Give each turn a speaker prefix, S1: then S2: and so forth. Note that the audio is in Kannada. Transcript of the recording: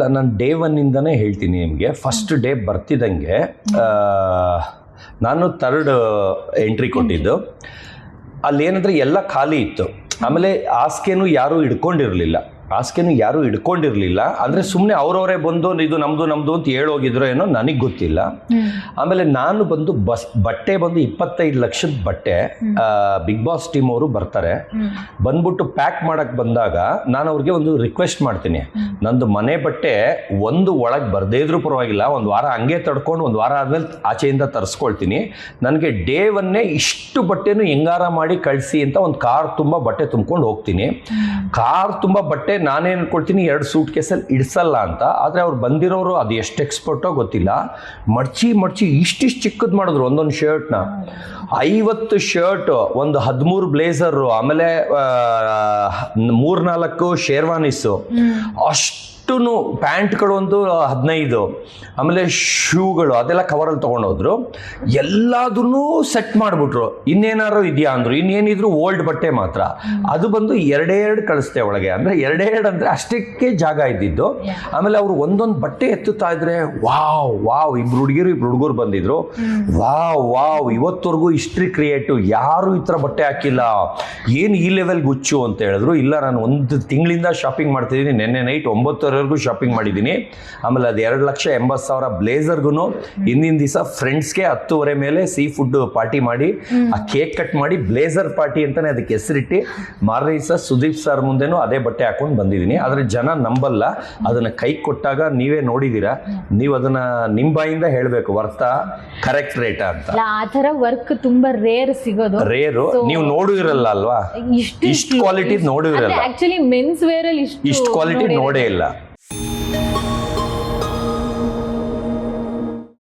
S1: ಇಲ್ಲ, ನಾನು ಡೇ ಒನ್ನಿಂದನೇ ಹೇಳ್ತೀನಿ ನಿಮಗೆ. ಫಸ್ಟ್ ಡೇ ಬರ್ತಿದ್ದಂಗೆ ನಾನು 3rd ಎಂಟ್ರಿ ಕೊಟ್ಟಿದ್ದು. ಅಲ್ಲಿ ಏನಂದರೆ ಎಲ್ಲ ಖಾಲಿ ಇತ್ತು. ಆಮೇಲೆ ಹಾಸಿಗೆನೂ ಯಾರೂ ಹಿಡ್ಕೊಂಡಿರಲಿಲ್ಲ. ಅಂದರೆ ಸುಮ್ಮನೆ ಅವರವರೇ ಬಂದು ಇದು ನಮ್ಮದು ಅಂತ ಹೇಳೋಗಿದ್ರು ಏನೋ, ನನಗೆ ಗೊತ್ತಿಲ್ಲ. ಆಮೇಲೆ ನಾನು ಬಂದು ಬಟ್ಟೆ ಬಂದು 25 ಲಕ್ಷದ ಬಟ್ಟೆ ಬಿಗ್ ಬಾಸ್ ಟೀಮ್ ಅವರು ಬರ್ತಾರೆ. ಬಂದ್ಬಿಟ್ಟು ಪ್ಯಾಕ್ ಮಾಡಕ್ಕೆ ಬಂದಾಗ ನಾನು ಅವ್ರಿಗೆ ಒಂದು ರಿಕ್ವೆಸ್ಟ್ ಮಾಡ್ತೀನಿ, ನಂದು ಮನೆ ಬಟ್ಟೆ ಒಂದು ಒಳಗೆ ಬರ್ದೇ ಇದ್ರೂ ಪರವಾಗಿಲ್ಲ, ಒಂದು ವಾರ ಹಂಗೆ ತಡ್ಕೊಂಡು ಒಂದು ವಾರ ಆದಮೇಲೆ ಆಚೆಯಿಂದ ತರಿಸ್ಕೊಳ್ತೀನಿ, ನನಗೆ ಡೇ ಒನ್ನೇ ಇಷ್ಟು ಬಟ್ಟೆನೂ ಹೆಂಗಾರ ಮಾಡಿ ಕಳಿಸಿ ಅಂತ ಒಂದು ಕಾರ್ ತುಂಬ ಬಟ್ಟೆ ತುಂಬ್ಕೊಂಡು ಹೋಗ್ತೀನಿ. ಕಾರ್ ತುಂಬ ಬಟ್ಟೆ ನಾನೇನು ಅನ್ಕೊಳ್ತೀನಿ 2 ಸೂಟ್ ಕೇಸಲ್ಲಿ ಇಡಿಸಲ್ಲ ಅಂತ. ಆದರೆ ಅವ್ರು ಬಂದಿರೋರು ಅದು ಎಷ್ಟು ಎಕ್ಸ್ಪರ್ಟೋ ಗೊತ್ತಿಲ್ಲ, ಮಡ್ಚಿ ಇಷ್ಟಿಷ್ಟು ಚಿಕ್ಕದು ಮಾಡಿದ್ರು ಒಂದೊಂದು ಶರ್ಟ್ನ. 50 ಶರ್ಟ್, ಒಂದು 13 ಬ್ಲೇಸರು, ಆಮೇಲೆ 3-4 ಶೇರ್ವಾನಿಸು, ಅಷ್ಟು ಪ್ಯಾಂಟ್ಗಳು ಒಂದು 15, ಆಮೇಲೆ ಶೂಗಳು ಅದೆಲ್ಲ ಕವರಲ್ಲಿ ತೊಗೊಂಡೋದ್ರು. ಎಲ್ಲದನ್ನೂ ಸೆಟ್ ಮಾಡಿಬಿಟ್ರು. ಇನ್ನೇನಾರು ಇದೆಯಾ ಅಂದರು. ಇನ್ನೇನಿದ್ರು ಓಲ್ಡ್ ಬಟ್ಟೆ ಮಾತ್ರ. ಅದು ಬಂದು 2 ಕಳಿಸ್ತೆ ಒಳಗೆ. ಅಂದರೆ 2 ಅಂದರೆ ಅಷ್ಟಕ್ಕೆ ಜಾಗ ಇದ್ದಿದ್ದು. ಆಮೇಲೆ ಅವರು ಒಂದೊಂದು ಬಟ್ಟೆ ಎತ್ತುತ್ತಾ ಇದ್ರೆ ವಾವ್ ಇಬ್ರು ಹುಡುಗರು ಬಂದಿದ್ರು. ವಾವ್ ಇವತ್ತವರೆಗೂ ಹಿಸ್ಟ್ರಿ ಕ್ರಿಯೇಟಿವ್, ಯಾರು ಈ ಥರ ಬಟ್ಟೆ ಹಾಕಿಲ್ಲ, ಏನು ಈ ಲೆವೆಲ್ ಗುಚ್ಚು ಅಂತ ಹೇಳಿದ್ರು. ಇಲ್ಲ, ನಾನು 1 ತಿಂಗಳಿಂದ ಶಾಪಿಂಗ್ ಮಾಡ್ತಿದ್ದೀನಿ, ನೆನ್ನೆ ನೈಟ್ 9 ಶಾಪಿಂಗ್ ಮಾಡಿದ್ದೀನಿ. ಆಮೇಲೆ ಅದು 2,80,000 ಬ್ಲೇಸರ್ಗೂ ಹಿಂದಿನ ದಿವಸ ಫ್ರೆಂಡ್ಸ್ಗೆ 10:30 ಮೇಲೆ ಸೀ ಫುಡ್ ಪಾರ್ಟಿ ಮಾಡಿ, ಆ ಕೇಕ್ ಕಟ್ ಮಾಡಿ ಬ್ಲೇಸರ್ ಪಾರ್ಟಿ ಅಂತಾನೆ ಅದಕ್ಕೆ ಹೆಸರಿಟ್ಟು ಮಾರನೇ ದಿವಸ ಸುದೀಪ್ ಸರ್ ಮುಂದೆನೂ ಅದೇ ಬಟ್ಟೆ ಹಾಕೊಂಡು ಬಂದಿದ್ದೀನಿ. ಆದರೆ ಜನ ನಂಬಲ್ಲ. ಅದನ್ನ ಕೈ ಕೊಟ್ಟಾಗ ನೀವೇ ನೋಡಿದ್ದೀರಾ, ನೀವು ಅದನ್ನ ನಿಮ್ಮ ಬಾಯಿಂದ ಹೇಳಬೇಕು ವರ್ತ ಕರೆಕ್ಟ್ ರೇಟ್ ಅಂತ.
S2: ಆ ಥರ ವರ್ಕ್ ತುಂಬಾ ರೇರ್ ಸಿಗೋದು.
S1: ರೇರು ನೀವು ನೋಡಿರಲ್ಲ ಅಲ್ವಾ, ಇಷ್ಟು ಕ್ವಾಲಿಟಿ ನೋಡಿರಲ್ಲ.
S2: ಆಕ್ಚುಲಿ ಮೆನ್ಸ್ ವೇರ್ ಅಲ್ಲಿ ಇಷ್ಟು
S1: ಕ್ವಾಲಿಟಿ ನೋಡೇ ಇಲ್ಲ.